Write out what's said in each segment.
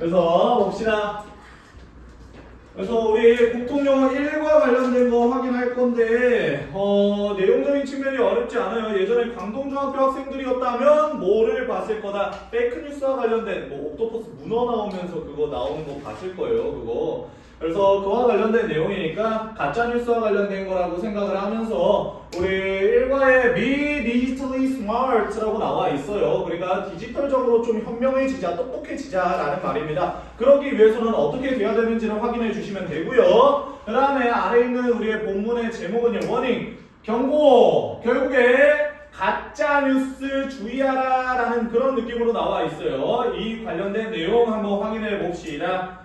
그래서 봅시다. 그래서 우리 공통영어 1과 관련된 거 확인할 건데 내용적인 측면이 어렵지 않아요. 예전에 강동중학교 학생들이었다면 뭐를 봤을 거다. 페이크뉴스와 관련된 뭐 옥토퍼스 문어 나오면서 그거 나오는 거 봤을 거예요. 그거. 그래서 그와 관련된 내용이니까 가짜뉴스와 관련된 거라고 생각을 하면서 우리 1과에 be digitally smart라고 나와 있어요. 그러니까 디지털적으로 좀 현명해지자, 똑똑해지자라는 말입니다. 그러기 위해서는 어떻게 돼야 되는지를 확인해 주시면 되고요. 그 다음에 아래 있는 우리의 본문의 제목은요. 워닝, 경고, 결국에 가짜뉴스 주의하라 라는 그런 느낌으로 나와 있어요. 이 관련된 내용 한번 확인해 봅시다.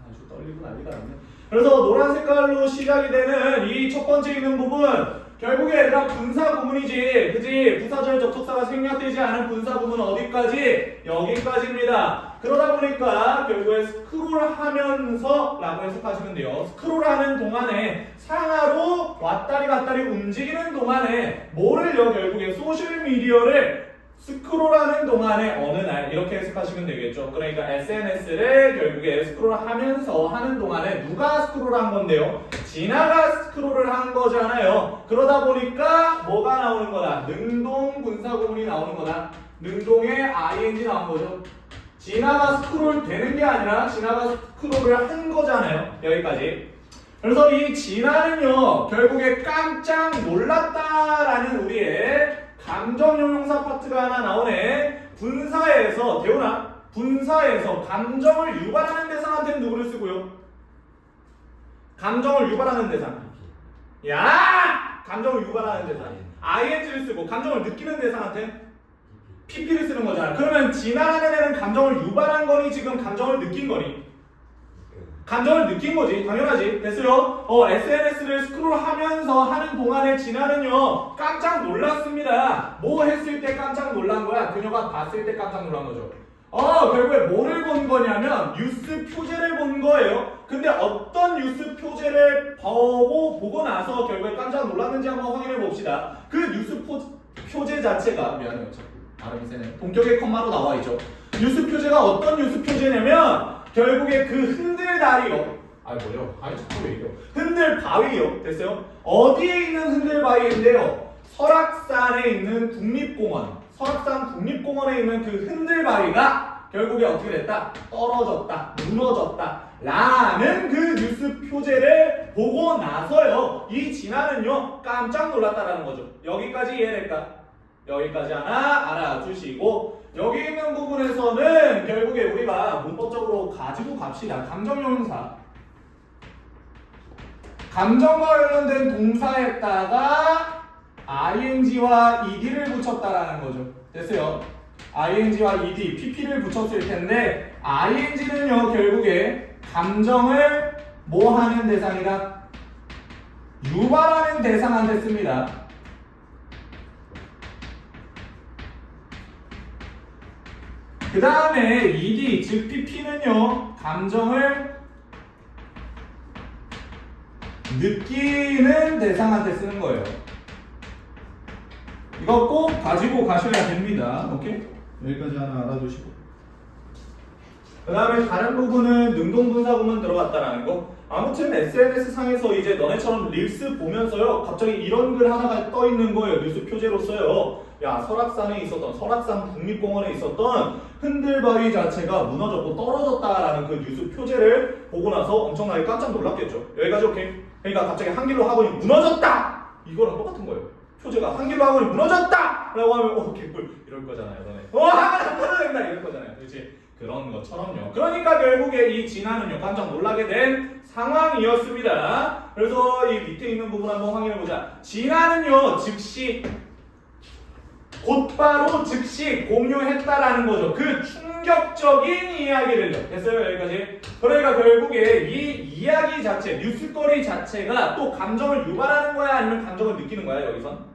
아주 떨리고 난리가 났네. 그래서 노란 색깔로 시작이 되는 이 첫 번째 있는 부분, 결국에 얘들아 분사 구문이지, 그지? 부사절 접속사가 생략되지 않은 분사 구문 어디까지? 여기까지입니다. 그러다 보니까 결국에 스크롤하면서 라고 해석하시면 돼요. 스크롤하는 동안에 상하로 왔다리 갔다리 움직이는 동안에 뭐를요? 결국에 소셜미디어를 스크롤하는 동안에 어느 날 이렇게 해석하시면 되겠죠. 그러니까 SNS를 결국에 스크롤하면서 하는 동안에 누가 스크롤한 건데요? 진아가 스크롤을 한 거잖아요. 그러다 보니까 뭐가 나오는 거다? 능동 분사구문이 나오는 거다. 능동의 ing 나온 거죠. 진아가 스크롤 되는 게 아니라 진아가 스크롤을 한 거잖아요. 여기까지. 그래서 이 진아는요 결국에 깜짝 놀랐다라는 우리의 감정형용사 파트가 하나 나오네. 분사에서 대훈아, 분사에서 감정을 유발하는 대상한테는 누구를 쓰고요? 감정을 유발하는 대상. 야! 감정을 유발하는 대상. ing를 쓰고 감정을 느끼는 대상한테 pp를 쓰는 거잖아. 그러면 진아라는 애는 감정을 유발한 거니 지금 감정을 느낀 거니? 감정을 느낀 거지. 당연하지. 됐어요? SNS를 스크롤하면서 하는 동안에 진아는요 깜짝 놀랐습니다. 뭐 했을 때 깜짝 놀란 거야? 그녀가 봤을 때 깜짝 놀란 거죠. 결국에 뭐를 본 거냐면 뉴스 표제를 본 거예요. 근데 어떤 뉴스 표제를 보고 나서 결국에 깜짝 놀랐는지 한번 확인해 봅시다. 그 뉴스 표제 자체가 미안해요. 자꾸 발음이 세네. 동격의 컴마로 나와 있죠. 뉴스 표제가 어떤 뉴스 표제냐면 결국에 그 흔들다리요. 자꾸 왜 이래요? 흔들바위요. 됐어요? 어디에 있는 흔들바위인데요? 설악산에 있는 국립공원. 설악산 국립공원에 있는 그 흔들바위가 결국에 어떻게 됐다? 떨어졌다. 무너졌다. 라는 그 뉴스 표제를 보고 나서요. 이 진아는요. 깜짝 놀랐다라는 거죠. 여기까지 이해될까? 여기까지 하나 알아주시고 여기 있는 부분에서는 결국에 우리가 문법적으로 가지고 갑시다. 감정형용사. 감정과 관련된 동사에다가 ing와 ed를 붙였다라는 거죠. 됐어요? ing와 ed, pp를 붙였을 텐데 ing는요 결국에 감정을 뭐 하는 대상이다? 유발하는 대상한테 씁니다. 그 다음에 ed, 즉 pp는요 감정을 느끼는 대상한테 쓰는 거예요. 이거 꼭 가지고 가셔야 됩니다. 오케이? 여기까지 하나 알아두시고 그 다음에 다른 부분은 능동분사구문 들어갔다라는 거. 아무튼 SNS 상에서 이제 너네처럼 릴스 보면서요 갑자기 이런 글 하나가 떠 있는 거예요. 뉴스 표제로서요. 야, 설악산에 있었던, 설악산 국립공원에 있었던 흔들바위 자체가 무너졌고 떨어졌다라는 그 뉴스 표제를 보고 나서 엄청나게 깜짝 놀랐겠죠. 여기까지 오케이? 그러니까 갑자기 한길로 학원이 무너졌다! 이거랑 똑같은 거예요. 표제가 한길로 학원이 무너졌다! 라고 하면 개꿀 이럴 거잖아요. 너네. 학원 무너진다! 이럴 거잖아요. 그렇지? 그런 것처럼요. 그러니까 결국에 이 진아는요 깜짝 놀라게 된 상황이었습니다. 그래서 이 밑에 있는 부분 한번 확인해보자. 진아는요 즉시 곧바로 즉시 공유했다라는 거죠. 그 충격적인 이야기를요. 됐어요? 여기까지? 그러니까 결국에 이 이야기 자체, 뉴스거리 자체가 또 감정을 유발하는 거야? 아니면 감정을 느끼는 거야? 여기선?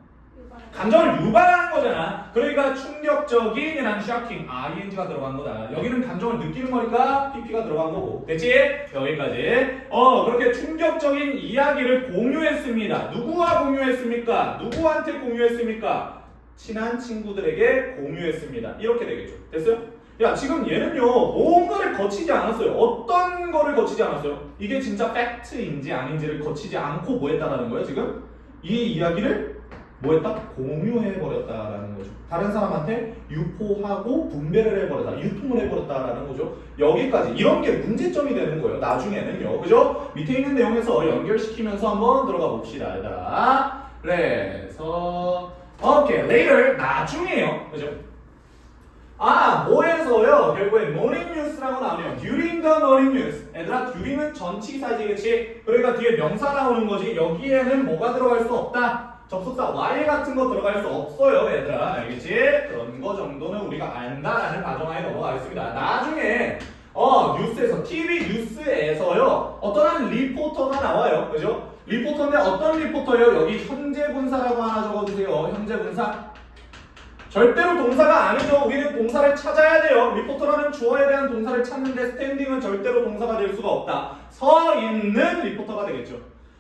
감정을 유발하는 거잖아. 그러니까 충격적인이란 shocking, ing가 들어간 거다. 여기는 감정을 느끼는 거니까 pp가 들어간 거고. 됐지? 여기까지. 그렇게 충격적인 이야기를 공유했습니다. 누구와 공유했습니까? 누구한테 공유했습니까? 친한 친구들에게 공유했습니다. 이렇게 되겠죠. 됐어요? 야 지금 얘는요 뭔가를 거치지 않았어요. 어떤 거를 거치지 않았어요? 이게 진짜 팩트인지 아닌지를 거치지 않고 뭐 했다라는 거예요 지금? 이 이야기를 뭐 했다? 공유해버렸다라는 거죠. 다른 사람한테 유포하고 분배를 해버렸다, 유통을 해버렸다라는 거죠. 여기까지 이런 게 문제점이 되는 거예요. 나중에는요, 그죠? 밑에 있는 내용에서 연결시키면서 한번 들어가 봅시다, 얘들아. 그래서 오케이, later 나중에요, 그죠? 뭐에서요? 결국에 morning news라고 나오네요. during the morning news. 얘들아, during은 전치사지, 그치? 그러니까 뒤에 명사 나오는 거지. 여기에는 뭐가 들어갈 수 없다. 접속사 y 같은 거 들어갈 수 없어요, 얘들아. 알겠지? 그런 거 정도는 우리가 안다라는 가정하에 넘어가겠습니다. 나중에 뉴스에서 TV 뉴스에서요 어떤 리포터가 나와요, 그죠? 리포터인데 어떤 리포터예요? 여기 현재 분사라고 하나 적어주세요. 현재 분사. 절대로 동사가 아니죠. 우리는 동사를 찾아야 돼요. 리포터라는 주어에 대한 동사를 찾는데 스탠딩은 절대로 동사가 될 수가 없다. 서 있는 리포터가 되겠죠.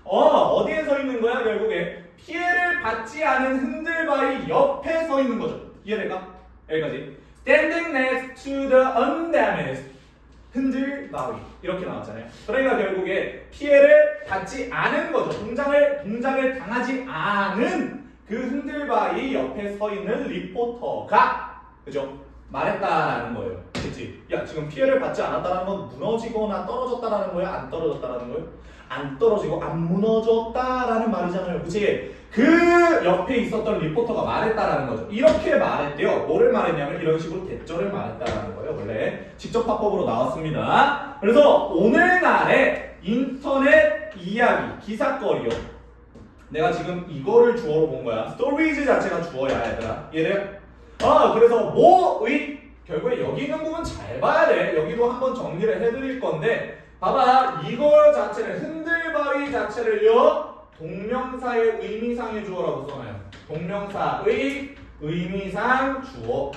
어디에 서 있는 거야? 결국에 피해를 받지 않은 흔들바위 옆에 서 있는 거죠. 이해될까? 여기까지. Standing next to the undamaged. 흔들바위. 이렇게 나왔잖아요. 그러니까 결국에 피해를 받지 않은 거죠. 동작을 당하지 않은 그 흔들바위 옆에 서 있는 리포터가, 그죠? 말했다라는 거예요. 그치? 야, 지금 피해를 받지 않았다는 건 무너지거나 떨어졌다라는 거야? 안 떨어졌다라는 거예요? 안 떨어지고 안 무너졌다라는 말이잖아요. 그치? 그 옆에 있었던 리포터가 말했다라는 거죠. 이렇게 말했대요. 뭐를 말했냐면 이런 식으로 대절을 말했다라는 거예요. 원래 직접 화법으로 나왔습니다. 그래서 오늘날의 인터넷 이야기, 기사거리요. 내가 지금 이거를 주어로 본 거야. 스토리즈 자체가 주어야, 얘들아. 얘들. 그래서 뭐의 결국에 여기 있는 부분 잘 봐야 돼. 여기도 한번 정리를 해드릴 건데, 봐봐. 이거 자체를 흔들바위 자체를요 동명사의 의미상의 주어라고 써놔요. 동명사의 의미상 주어.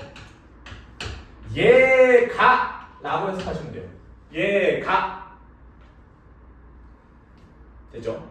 얘가 라고 해석하시면 돼요. 얘가. 됐죠?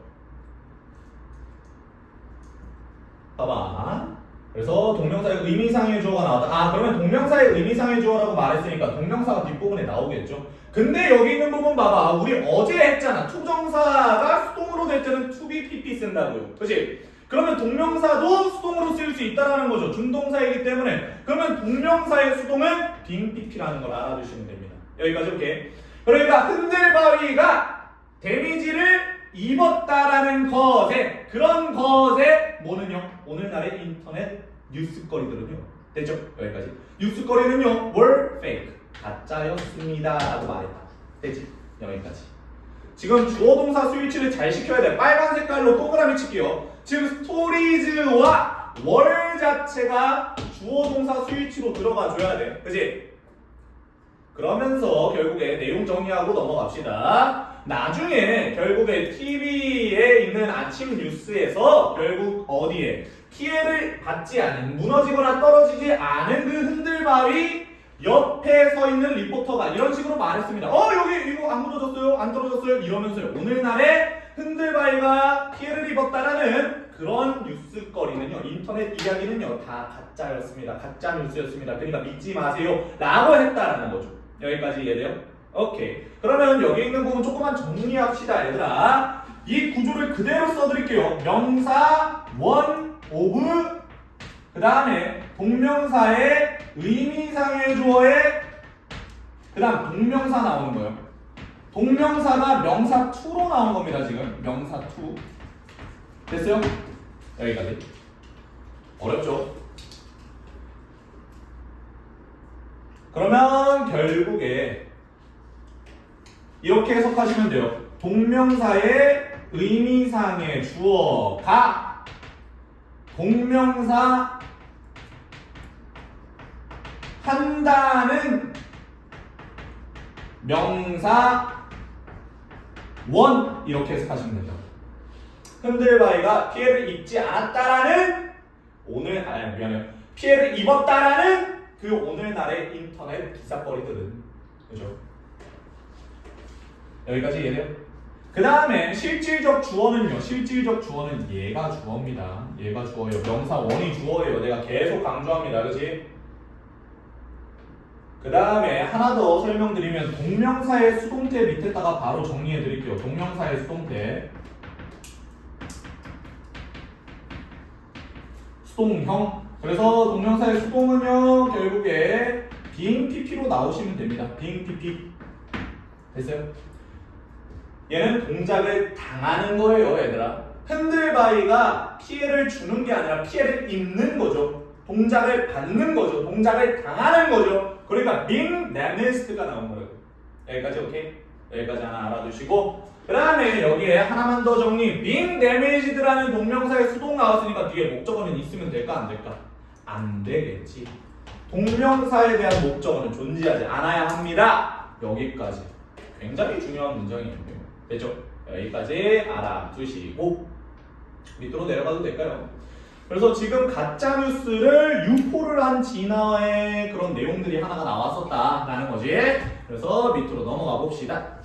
봐봐. 그래서 동명사의 의미상의 주어가 나왔다. 그러면 동명사의 의미상의 주어라고 말했으니까 동명사가 뒷부분에 나오겠죠. 근데 여기 있는 부분 봐봐. 우리 어제 했잖아. 투정사가 수동으로 될 때는 to be, pp 쓴다고요. 그치? 그러면 동명사도 수동으로 쓰일 수 있다는 거죠. 준동사이기 때문에. 그러면 동명사의 수동은 being pp라는 걸 알아두시면 됩니다. 여기까지 오케이. 그러니까 흔들바위가 데미지를 입었다라는 것에, 그런 것에 뭐는요? 오늘날의 인터넷 뉴스거리들은요. 됐죠? 여기까지. 뉴스거리는요. were fake. 가짜였습니다. 라고 말했다. 됐지? 여기까지. 지금 주어 동사 스위치를 잘 시켜야 돼. 빨간 색깔로 동그라미 칠게요. 지금 스토리즈와 월 자체가 주어 동사 스위치로 들어가 줘야 돼. 그치? 그러면서 결국에 내용 정리하고 넘어갑시다. 나중에 결국에 TV에 있는 아침 뉴스에서 결국 어디에 피해를 받지 않은, 무너지거나 떨어지지 않은 그 흔들바위 옆에 서 있는 리포터가 이런 식으로 말했습니다. 여기 이거 안 무너졌어요? 안 떨어졌어요? 이러면서요. 오늘날의 흔들바위가 피해를 입었다라는 그런 뉴스거리는요, 인터넷 이야기는요 다 가짜였습니다. 가짜 뉴스였습니다. 그러니까 믿지 마세요 라고 했다라는 거죠. 여기까지 이해돼요? 오케이. 그러면 여기 있는 부분 조금만 정리합시다, 얘들아. 이 구조를 그대로 써드릴게요. 명사, 원, 오브, 그 다음에 동명사의 의미상의 주어에 그 다음 동명사 나오는 거예요. 동명사가 명사 to로 나온 겁니다. 지금 명사 to. 됐어요? 여기까지. 어렵죠? 그러면 결국에 이렇게 해석하시면 돼요. 동명사의 의미상의 주어가 동명사 한다는 명사 원, 이렇게 해석하시면 됩니다. 흔들바위가 피해를 입지 않았다라는 미안해요. 피해를 입었다라는 그 오늘날의 인터넷 기사거리들은, 그죠? 여기까지 이해돼요? 그 다음에 실질적 주어는요. 실질적 주어는 얘가 주어입니다. 얘가 주어예요. 명사 원이 주어예요. 내가 계속 강조합니다. 그치? 그 다음에 하나 더 설명드리면 동명사의 수동태 밑에다가 바로 정리해 드릴게요. 동명사의 수동태. 수동형. 그래서 동명사의 수동은요, 결국에 being pp로 나오시면 됩니다. being pp. 됐어요? 얘는 동작을 당하는 거예요, 얘들아. 흔들바위가 피해를 주는 게 아니라 피해를 입는 거죠. 동작을 받는 거죠. 동작을 당하는 거죠. 그러니까 being damaged가 나온 거예요. 여기까지 오케이? 여기까지 하나 알아두시고, 그 다음에 여기에 하나만 더 정리. being damaged라는 동명사의 수동 나왔으니까 뒤에 목적어는 있으면 될까 안 될까? 안 되겠지. 동명사에 대한 목적어는 존재하지 않아야 합니다. 여기까지. 굉장히 중요한 문장이에요. 됐죠? 여기까지 알아두시고 밑으로 내려가도 될까요? 그래서 지금 가짜뉴스를 유포를 한 진화의 그런 내용들이 하나가 나왔었다라는 거지. 그래서 밑으로 넘어가 봅시다.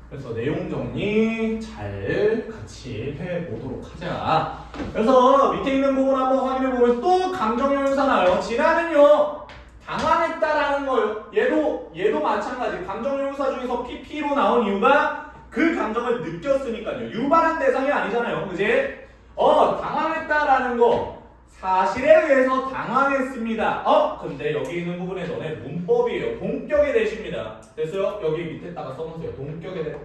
그래서 내용 정리 잘 같이 해보도록 하자. 그래서 밑에 있는 부분 한번 확인해보면 또 감정형용사 나와요. 진화는요, 당황했다라는 거예요. 얘도 마찬가지. 감정형용사 중에서 PP로 나온 이유가 그 감정을 느꼈으니까요. 유발한 대상이 아니잖아요. 그지? 당황했다라는 거. 사실에 의해서 당황했습니다. 근데 여기 있는 부분에 너네 문법이에요. 동격의 대시입니다. 됐어요? 여기 밑에다가 써놓으세요. 동격의 대.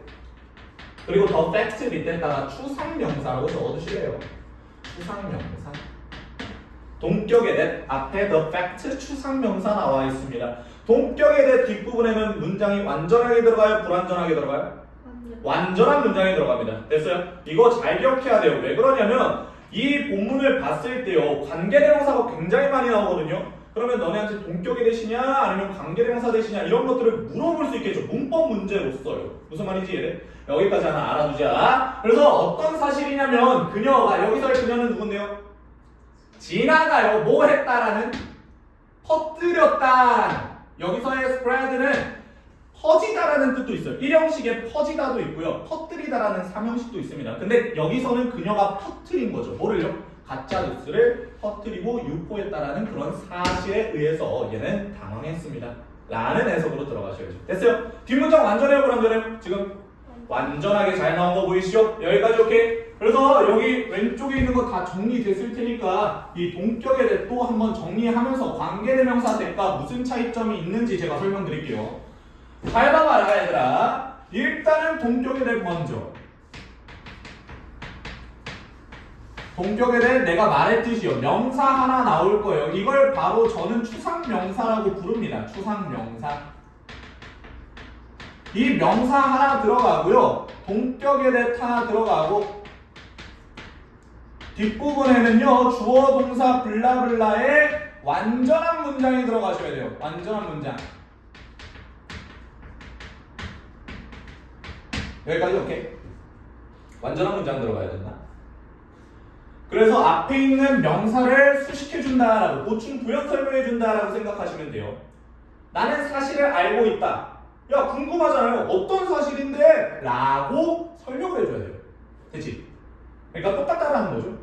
그리고 the fact 밑에다가 추상명사라고 적어두실래요? 추상명사. 동격의 대 앞에 the fact 추상명사 나와 있습니다. 동격의 대 뒷부분에는 문장이 완전하게 들어가요? 불완전하게 들어가요? 완전한 문장이 들어갑니다. 됐어요? 이거 잘 기억해야 돼요. 왜 그러냐면 이 본문을 봤을 때요, 관계대명사가 굉장히 많이 나오거든요. 그러면 너네한테 동격의 대시냐 아니면 관계대명사 대시냐 이런 것들을 물어볼 수 있겠죠. 문법 문제로써요. 무슨 말인지 이해돼? 여기까지 하나 알아두자. 그래서 어떤 사실이냐면 그녀가, 여기서의 그녀는 누군데요? 지나가요. 뭐 했다라는? 퍼뜨렸다. 여기서의 spread는 퍼지다라는 뜻도 있어요. 일형식에 퍼지다도 있고요. 퍼뜨리다라는 삼형식도 있습니다. 근데 여기서는 그녀가 퍼뜨린 거죠. 뭐를요? 가짜 뉴스를 퍼뜨리고 유포했다라는 그런 사실에 의해서 얘는 당황했습니다. 라는 해석으로 들어가셔야죠. 됐어요? 뒷문장 완전해요? 불완전해요? 지금 완전하게 잘 나온 거 보이시죠? 여기까지 오케이? 그래서 여기 왼쪽에 있는 거 다 정리됐을 테니까 이 동격에 대해 또 한번 정리하면서 관계대명사 대가 무슨 차이점이 있는지 제가 설명드릴게요. 잘 봐봐라 얘들아. 일단은 동격에 대해 먼저. 동격에 대해 내가 말했듯이요, 명사 하나 나올 거예요. 이걸 바로 저는 추상명사라고 부릅니다. 추상명사. 이 명사 하나 들어가고요, 동격에 대해 하나 들어가고, 뒷부분에는요 주어 동사 블라블라의 완전한 문장이 들어가셔야 돼요. 완전한 문장. 여기까지 오케이? 완전한 문장 들어가야 된다. 그래서 앞에 있는 명사를 수식해준다라고, 보충 부연 설명해준다라고 생각하시면 돼요. 나는 사실을 알고 있다. 야, 궁금하잖아요. 어떤 사실인데? 라고 설명을 해줘야 돼요. 됐지? 그러니까 똑같다라는 거죠.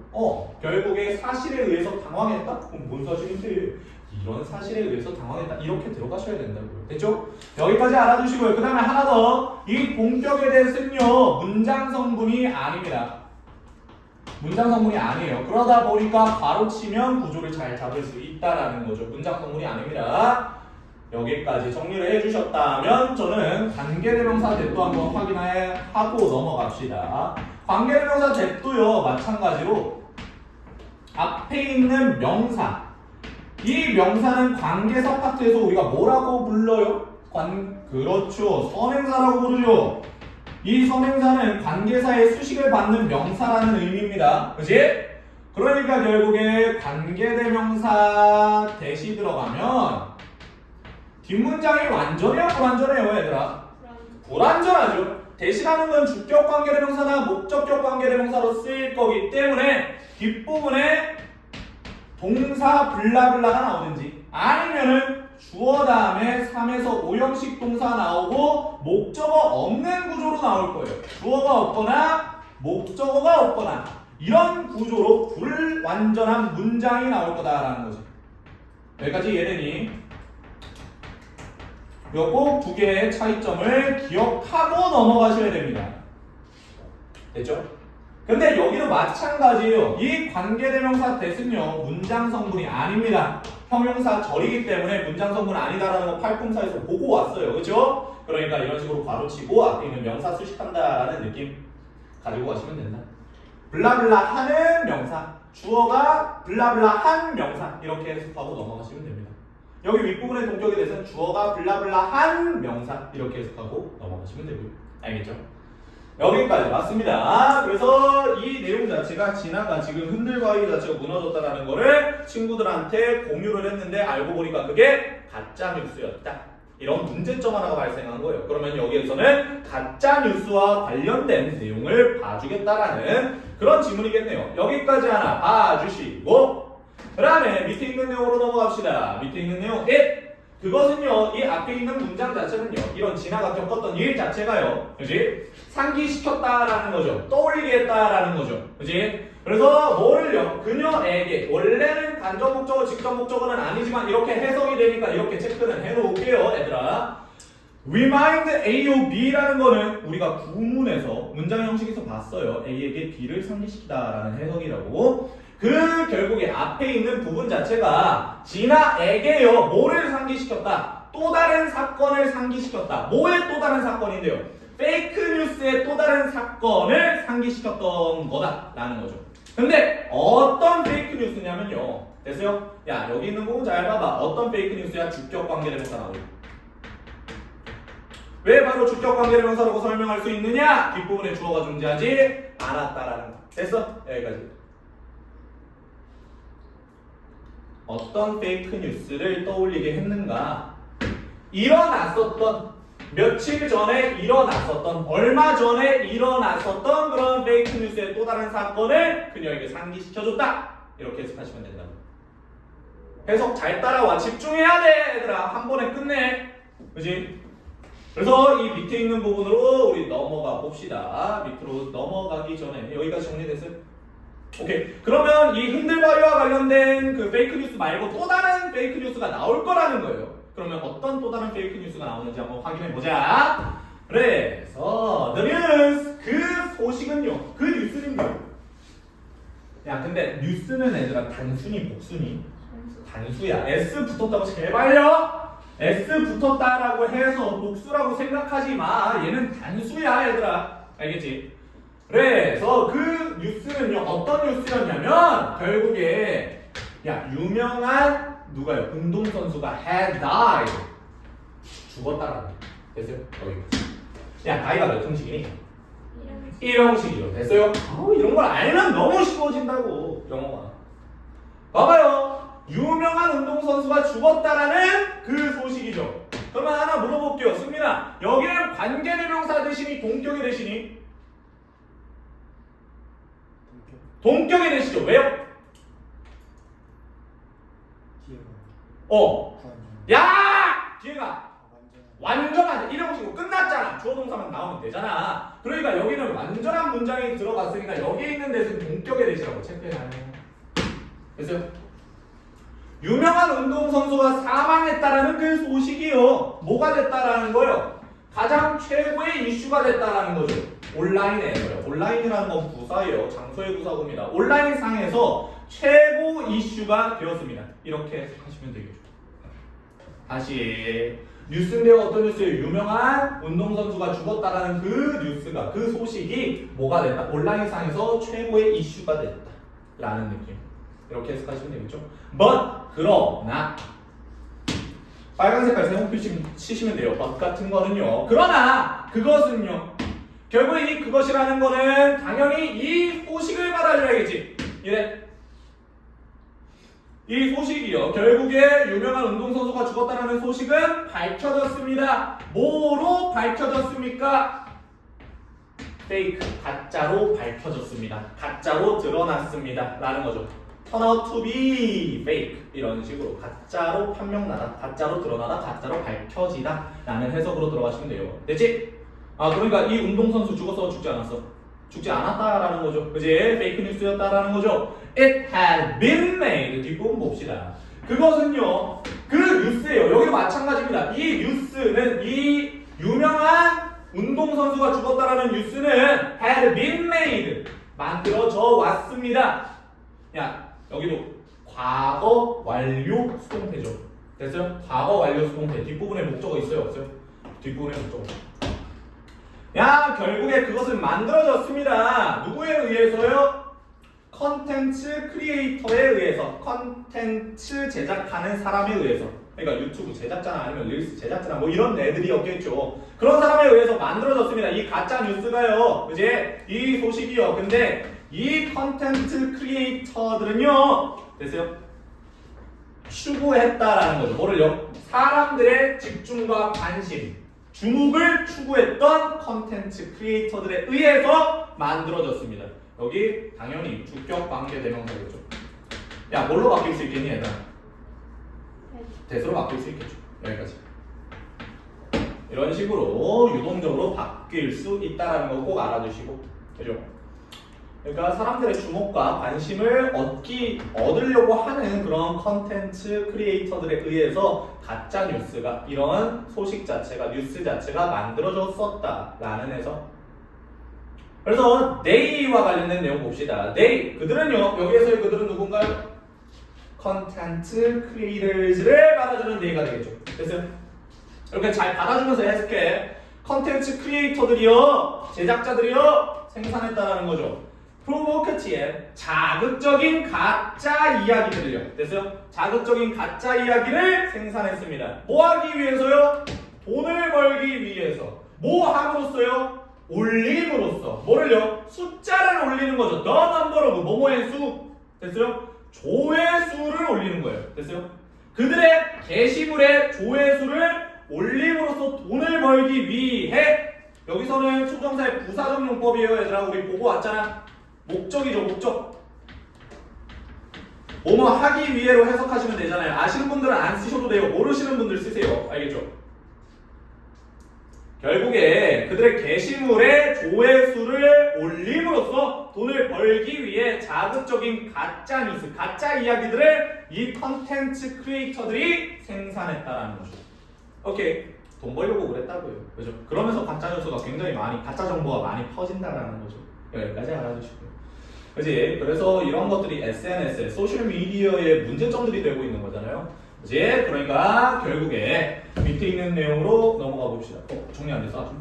결국에 사실에 의해서 당황했다? 그럼 뭔 사실인데? 이런 사실에 의해서 당황했다. 이렇게 들어가셔야 된다고요. 됐죠? 여기까지 알아두시고요. 그 다음에 하나 더. 이 동격에 대해서는요, 문장 성분이 아닙니다. 문장 성분이 아니에요. 그러다 보니까 바로 치면 구조를 잘 잡을 수 있다라는 거죠. 문장 성분이 아닙니다. 여기까지 정리를 해주셨다면 저는 관계대명사 대도 한번 확인하고 넘어갑시다. 관계대명사 대도요, 마찬가지로 앞에 있는 명사, 이 명사는 관계사 파트에서 우리가 뭐라고 불러요? 그렇죠, 선행사라고 부르죠. 이 선행사는 관계사의 수식을 받는 명사라는 의미입니다. 그치? 그러니까 결국에 관계대명사 대시 들어가면 뒷문장이 완전해요? 불완전해요? 얘들아? 불완전하죠. 대시라는 건 주격 관계대명사나 목적격 관계대명사로 쓰일 거기 때문에 뒷부분에 동사 블라블라가 나오든지 아니면은 주어 다음에 3에서 5형식 동사 나오고 목적어 없는 구조로 나올 거예요. 주어가 없거나 목적어가 없거나 이런 구조로 불완전한 문장이 나올 거다라는 거죠. 여기까지 이해되니? 요 꼭 두 개의 차이점을 기억하고 넘어가셔야 됩니다. 됐죠? 근데 여기도 마찬가지예요. 이 관계대명사 that은요 문장 성분이 아닙니다. 형용사 절이기 때문에 문장 성분 아니다라는 거 팔꿈사에서 보고 왔어요. 그렇죠? 그러니까 이런 식으로 괄호치고 앞에 있는 명사 수식한다라는 느낌 가지고 가시면 된다. 블라블라 하는 명사, 주어가 블라블라 한 명사 이렇게 해석하고 넘어가시면 됩니다. 여기 윗부분의 동격에 대해서는 주어가 블라블라 한 명사 이렇게 해석하고 넘어가시면 되고요. 알겠죠? 여기까지 맞습니다. 그래서 이 내용 자체가 진아가 지금 흔들바위 자체가 무너졌다라는 거를 친구들한테 공유를 했는데 알고 보니까 그게 가짜 뉴스였다. 이런 문제점 하나가 발생한 거예요. 그러면 여기에서는 가짜 뉴스와 관련된 내용을 봐주겠다라는 그런 지문이겠네요. 여기까지 하나 봐주시고 그 다음에 밑에 있는 내용으로 넘어갑시다. 밑에 있는 내용 1. 그것은요, 이 앞에 있는 문장 자체는요, 이런 진아가 겪었던 일 자체가요, 그지? 상기시켰다라는 거죠. 떠올리게 했다라는 거죠. 그지? 그래서 뭐를요, 그녀에게, 원래는 간접 목적어, 직접 목적어는 아니지만 이렇게 해석이 되니까 이렇게 체크는 해놓을게요, 얘들아. remind A or B라는 거는 우리가 구문에서, 문장 형식에서 봤어요. A에게 B를 상기시키다라는 해석이라고. 그 결국에 앞에 있는 부분 자체가 진아에게요 뭐를 상기시켰다? 또 다른 사건을 상기시켰다. 뭐의 또 다른 사건인데요? 페이크 뉴스의 또 다른 사건을 상기시켰던 거다 라는 거죠. 근데 어떤 페이크 뉴스냐면요, 됐어요? 야 여기 있는 부분 잘 봐봐. 어떤 페이크 뉴스야? 주격 관계대명사 나오고. 왜 바로 주격 관계대명사라고 설명할 수 있느냐? 뒷부분에 주어가 존재하지 않았다라는 거. 됐어? 여기까지. 어떤 페이크 뉴스를 떠올리게 했는가? 일어났었던, 며칠 전에 일어났었던, 얼마 전에 일어났었던 그런 페이크 뉴스의 또 다른 사건을 그녀에게 상기시켜줬다. 이렇게 해석하시면 된다고. 해석 잘 따라와. 집중해야 돼, 얘들아. 한 번에 끝내. 그지? 그래서 이 밑에 있는 부분으로 우리 넘어가 봅시다. 밑으로 넘어가기 전에 여기까지 정리됐어요? 오케이. 그러면 이 흔들바위와 관련된 그 페이크 뉴스 말고 또 다른 페이크 뉴스가 나올 거라는 거예요. 그러면 어떤 또 다른 페이크 뉴스가 나오는지 한번 확인해 보자. 그래서 the news, 그 소식은요, 그 뉴스는요. 야 근데 뉴스는 얘들아 단순히 복순이 단수야. S 붙었다고 제발요. S 붙었다라고 해서 복수라고 생각하지 마. 얘는 단수야 얘들아. 알겠지? 그래서 그 뉴스는요 어떤 뉴스였냐면 결국에 야 유명한 누가요? 운동선수가 had died 죽었다라는 됐어요? 여기까지. 야 나이가 몇 형식이니? 1형식이요. 됐어요? 이런 걸 알면 너무 쉬워진다고 영어가. 봐봐요. 유명한 운동선수가 죽었다라는 그 소식이죠. 그러면 하나 물어볼게요. 승민아 여기는 관계대명사 대신이 동격이 대신이? 동격이 되시죠? 왜요? 야! 뒤에가 완전한 1형식으로 끝났잖아. 주어 동사만 나오면 되잖아. 그러니까 여기는 완전한 문장이 들어갔으니까 여기에 있는 데서는 동격의 대시라고 체크해놔요. 됐어요? 유명한 운동선수가 사망했다라는 그 소식이요. 뭐가 됐다라는 거예요? 가장 최고의 이슈가 됐다라는 거죠. 온라인에서요. 온라인이라는 건 부사예요. 장소의 부사구입니다. 온라인상에서 최고 이슈가 되었습니다. 이렇게 해석하시면 되겠죠. 다시 뉴스인데 어떤 뉴스예요? 유명한 운동선수가 죽었다라는 그 뉴스가, 그 소식이 뭐가 됐다? 온라인상에서 최고의 이슈가 됐다 라는 느낌. 이렇게 해석하시면 되겠죠. But 그러나 빨간 색깔 세모 표시 치시면 돼요. but 같은 거는요. 그러나 그것은요. 결국에 이 그것이라는 거는 당연히 이 소식을 받아줘야겠지. 이래. 이 소식이요. 결국에 유명한 운동선수가 죽었다라는 소식은 밝혀졌습니다. 뭐로 밝혀졌습니까? 페이크, 가짜로 밝혀졌습니다. 가짜로 드러났습니다. 라는 거죠. turn out to be fake 이런 식으로 가짜로 판명나다, 가짜로 드러나다, 가짜로 밝혀지다 라는 해석으로 들어가시면 돼요. 됐지? 그러니까 이 운동선수 죽었어? 죽지 않았어? 죽지 않았다라는 거죠. 그지? 페이크 뉴스였다라는 거죠. It had been made. 뒷부분 봅시다. 그것은요 그 뉴스예요. 여기도 마찬가지입니다. 이 뉴스는 이 유명한 운동선수가 죽었다라는 뉴스는 had been made 만들어져 왔습니다. 야 여기도 과거 완료 수동태죠. 됐어요? 과거 완료 수동태 뒷부분에 목적어 있어요 없어요? 뒷부분에 목적어. 야 결국에 그것은 만들어졌습니다. 누구에 의해서요? 컨텐츠 크리에이터에 의해서, 컨텐츠 제작하는 사람에 의해서. 그러니까 유튜브 제작자나 아니면 릴스 제작자나 뭐 이런 애들이었겠죠. 그런 사람에 의해서 만들어졌습니다. 이 가짜 뉴스가요. 그지? 이 소식이요. 근데 이 컨텐츠 크리에이터들은요. 됐어요? 추구했다라는 거죠. 뭐를요? 사람들의 집중과 관심, 주목을 추구했던 컨텐츠 크리에이터들에 의해서 만들어졌습니다. 여기 당연히 주격 관계 대명사겠죠. 야 뭘로 바뀔 수 있겠니 얘들아? 대수로 바뀔 수 있겠죠. 여기까지. 이런 식으로 유동적으로 바뀔 수 있다는 거 꼭 알아두시고, 그죠? 그러니까 사람들의 주목과 관심을 얻으려고 하는 그런 컨텐츠 크리에이터들에 의해서 가짜 뉴스가, 이런 소식 자체가, 뉴스 자체가 만들어졌었다라는 해석. 그래서 they와 관련된 내용 봅시다. they, 그들은요, 여기에서의 그들은 누군가요? 컨텐츠 크리에이터즈를 받아주는 they가 되겠죠. 됐어요? 이렇게 잘 받아주면서 해석해. 컨텐츠 크리에이터들이요, 제작자들이요, 생산했다라는 거죠. 프로보커티의 자극적인 가짜 이야기들을요. 됐어요? 자극적인 가짜 이야기를 생산했습니다. 뭐 하기 위해서요? 돈을 벌기 위해서. 뭐 함으로써요? 올림으로써. 뭐를요? 숫자를 올리는 거죠. The number of 뭐뭐의 수. 됐어요? 조회수를 올리는 거예요. 됐어요? 그들의 게시물의 조회수를 올림으로써 돈을 벌기 위해. 여기서는 초정사의 부사적 용법이에요. 얘들아 우리 보고 왔잖아. 목적이죠. 목적. 뭐뭐 하기 위해로 해석하시면 되잖아요. 아시는 분들은 안 쓰셔도 돼요. 모르시는 분들 쓰세요. 알겠죠? 결국에 그들의 게시물의 조회수를 올림으로써 돈을 벌기 위해 자극적인 가짜 뉴스, 가짜 이야기들을 이 컨텐츠 크리에이터들이 생산했다라는 거죠. 오케이. 돈 벌려고 그랬다고요. 그죠? 그러면서 가짜 뉴스가 굉장히 많이, 가짜 정보가 많이 퍼진다라는 거죠. 여기까지 알아두시고요. 그지? 그래서 이런 것들이 SNS에, 소셜미디어의 문제점들이 되고 있는 거잖아요. 그지? 그러니까 결국에 밑에 있는 내용으로 넘어가 봅시다. 정리 안 돼서 아주?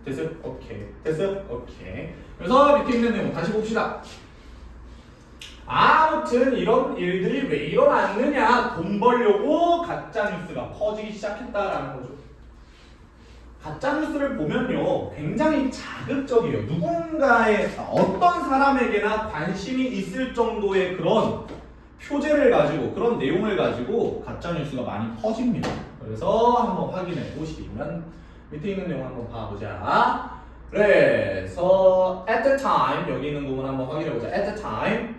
됐어요? 오케이. 됐어요? 오케이. 그래서 밑에 있는 내용 다시 봅시다. 아무튼 이런 일들이 왜 일어났느냐? 돈 벌려고 가짜 뉴스가 퍼지기 시작했다라는 거죠. 가짜 뉴스를 보면요, 굉장히 자극적이에요. 누군가의, 어떤 사람에게나 관심이 있을 정도의 그런 표제를 가지고, 그런 내용을 가지고 가짜 뉴스가 많이 퍼집니다. 그래서 한번 확인해 보시면 밑에 있는 내용 한번 봐보자. 그래서 at the time, 여기 있는 부분 한번 확인해 보자. at the time.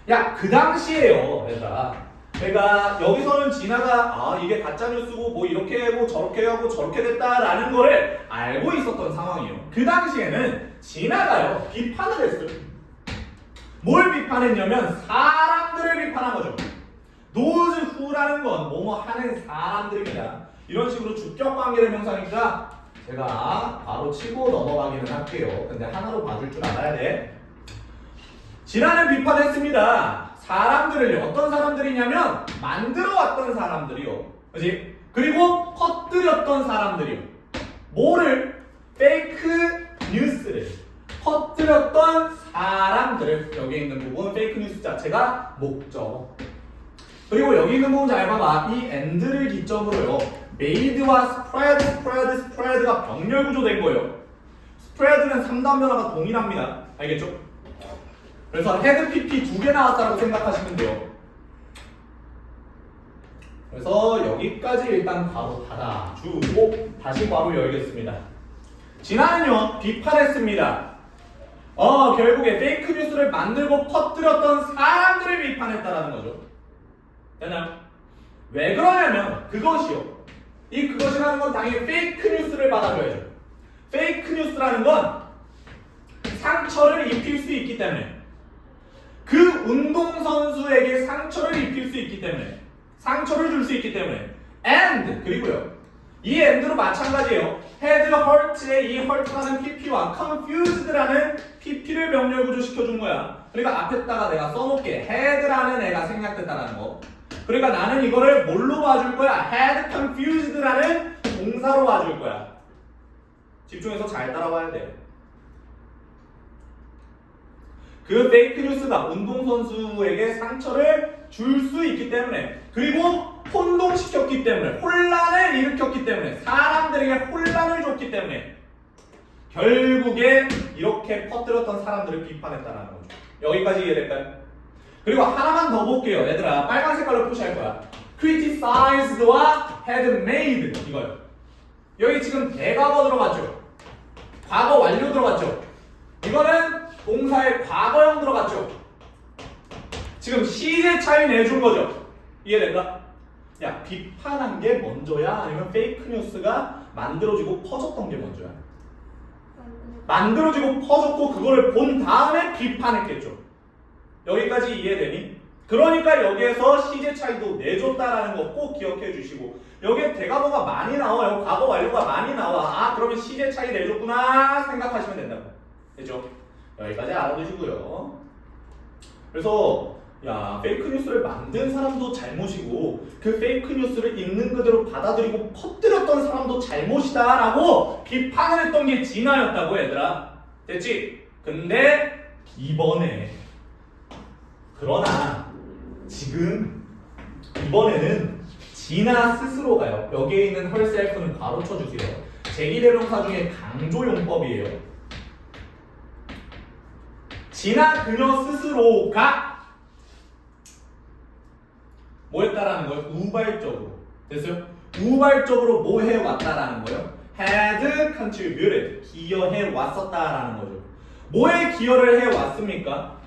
야, 그 당시에요, 얘들아. 그러니까 여기서는 진아가 이게 가짜 뉴스고 뭐 이렇게 하고 저렇게 하고 저렇게 됐다라는 거를 알고 있었던 상황이에요. 그 당시에는 진아가요, 비판을 했어요. 뭘 비판했냐면 사람들을 비판한 거죠. those who라는 건 뭐뭐 하는 사람들입니다. 이런 식으로 주격 관계의 명사니까 제가 바로 치고 넘어가기는 할게요. 근데 하나로 봐줄 줄 알아야 돼. 진아는 비판했습니다. 사람들을요. 어떤 사람들이냐면 만들어왔던 사람들이요. 그치? 그리고 퍼뜨렸던 사람들이요. 뭐를? 페이크 뉴스를 퍼뜨렸던 사람들을. 여기 있는 부분 페이크 뉴스 자체가 목적. 그리고 여기 있는 부분 잘 봐봐. 이 and를 기점으로요, made와 spread가 병렬 구조된 거예요. spread는 3단 변화가 동일합니다. 알겠죠? 그래서 헤드 PP 2개 나왔다고 생각하시면 돼요. 그래서 여기까지 일단 바로 닫아주고 다시 바로 열겠습니다. 진아는요, 비판했습니다. 결국에 페이크 뉴스를 만들고 퍼뜨렸던 사람들을 비판했다라는 거죠. 되나요? 왜 그러냐면 그것이요. 이 그것이라는 건 당연히 페이크 뉴스를 받아줘야죠. 페이크 뉴스라는 건 상처를 입힐 수 있기 때문에, 그 운동선수에게 상처를 입힐 수 있기 때문에, 상처를 줄 수 있기 때문에. and 그리고요. 이 and로 마찬가지예요. had hurt의 이 hurt라는 pp와 confused라는 pp를 병렬 구조시켜준 거야. 그러니까 앞에다가 내가 써놓을게. had라는 애가 생략됐다라는 거. 그러니까 나는 이거를 뭘로 봐줄 거야? had confused라는 동사로 봐줄 거야. 집중해서 잘 따라와야 돼. 그 페이크 뉴스가 운동선수에게 상처를 줄 수 있기 때문에, 그리고 혼동시켰기 때문에, 혼란을 일으켰기 때문에, 사람들에게 혼란을 줬기 때문에 결국에 이렇게 퍼뜨렸던 사람들을 비판했다는 거죠. 여기까지 이해될까요? 그리고 하나만 더 볼게요. 얘들아, 빨간 색깔로 표시할 거야. criticized와 had made 이거요. 여기 지금 대과거 들어갔죠? 과거 완료 들어갔죠? 이거는 동사의 과거형 들어갔죠? 지금 시제 차이 내준 거죠? 이해될까? 야, 비판한 게 먼저야? 아니면 페이크 뉴스가 만들어지고 퍼졌던 게 먼저야? 만들어지고 퍼졌고 그거를 본 다음에 비판했겠죠? 여기까지 이해되니? 그러니까 여기에서 시제 차이도 내줬다라는 거 꼭 기억해 주시고, 여기에 대과거가 많이 나와요. 과거 완료가 많이 나와. 아, 그러면 시제 차이 내줬구나 생각하시면 된다고. 됐죠? 여기까지 알아두시고요. 그래서 야, 페이크 뉴스를 만든 사람도 잘못이고 그 페이크 뉴스를 있는 그대로 받아들이고 퍼뜨렸던 사람도 잘못이다라고 비판을 했던 게 진아였다고, 얘들아. 됐지? 근데 이번에, 그러나 지금 이번에는 진아 스스로가요. 여기에 있는 herself는 괄호 쳐주세요. 제기대명사 중에 강조용법이에요. 진아 그녀 스스로가 뭐 했다라는 거예요? 우발적으로. 됐어요? 우발적으로 뭐 해왔다라는 거예요? had contributed. 기여해 왔었다라는 거죠. 뭐에 기여를 해왔습니까?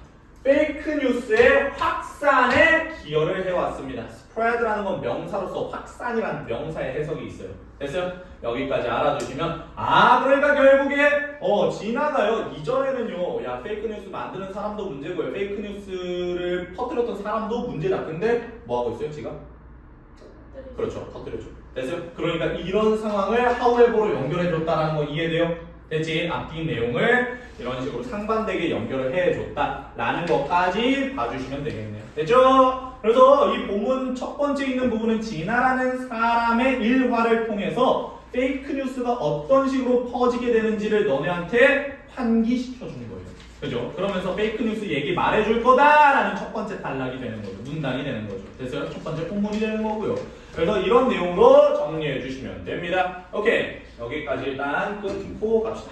페이크 뉴스의 확산에 기여를 해왔습니다. spread라는 건 명사로서 확산이라는 명사의 해석이 있어요. 됐어요? 여기까지 알아두시면, 아, 그러니까 결국에 진아가요, 이전에는요, 야, 페이크 뉴스 만드는 사람도 문제고요, 페이크 뉴스를 퍼뜨렸던 사람도 문제다. 근데 뭐 하고 있어요, 지금? 그렇죠, 퍼뜨려줘. 됐어요? 그러니까 이런 상황을 however로 연결해줬다는 거 이해돼요? 됐지? 앞뒤 내용을 이런 식으로 상반되게 연결을 해줬다라는 것까지 봐주시면 되겠네요. 됐죠? 그래서 이 본문 첫 번째 있는 부분은 진아라는 사람의 일화를 통해서 페이크 뉴스가 어떤 식으로 퍼지게 되는지를 너네한테 환기시켜주는 거예요. 그죠? 그러면서 페이크 뉴스 얘기 말해줄 거다라는 첫 번째 단락이 되는 거죠. 문단이 되는 거죠. 됐어요? 첫 번째 본문이 되는 거고요. 그래서 이런 내용으로 정리해 주시면 됩니다. 오케이. 여기까지 일단 끊고 갑시다.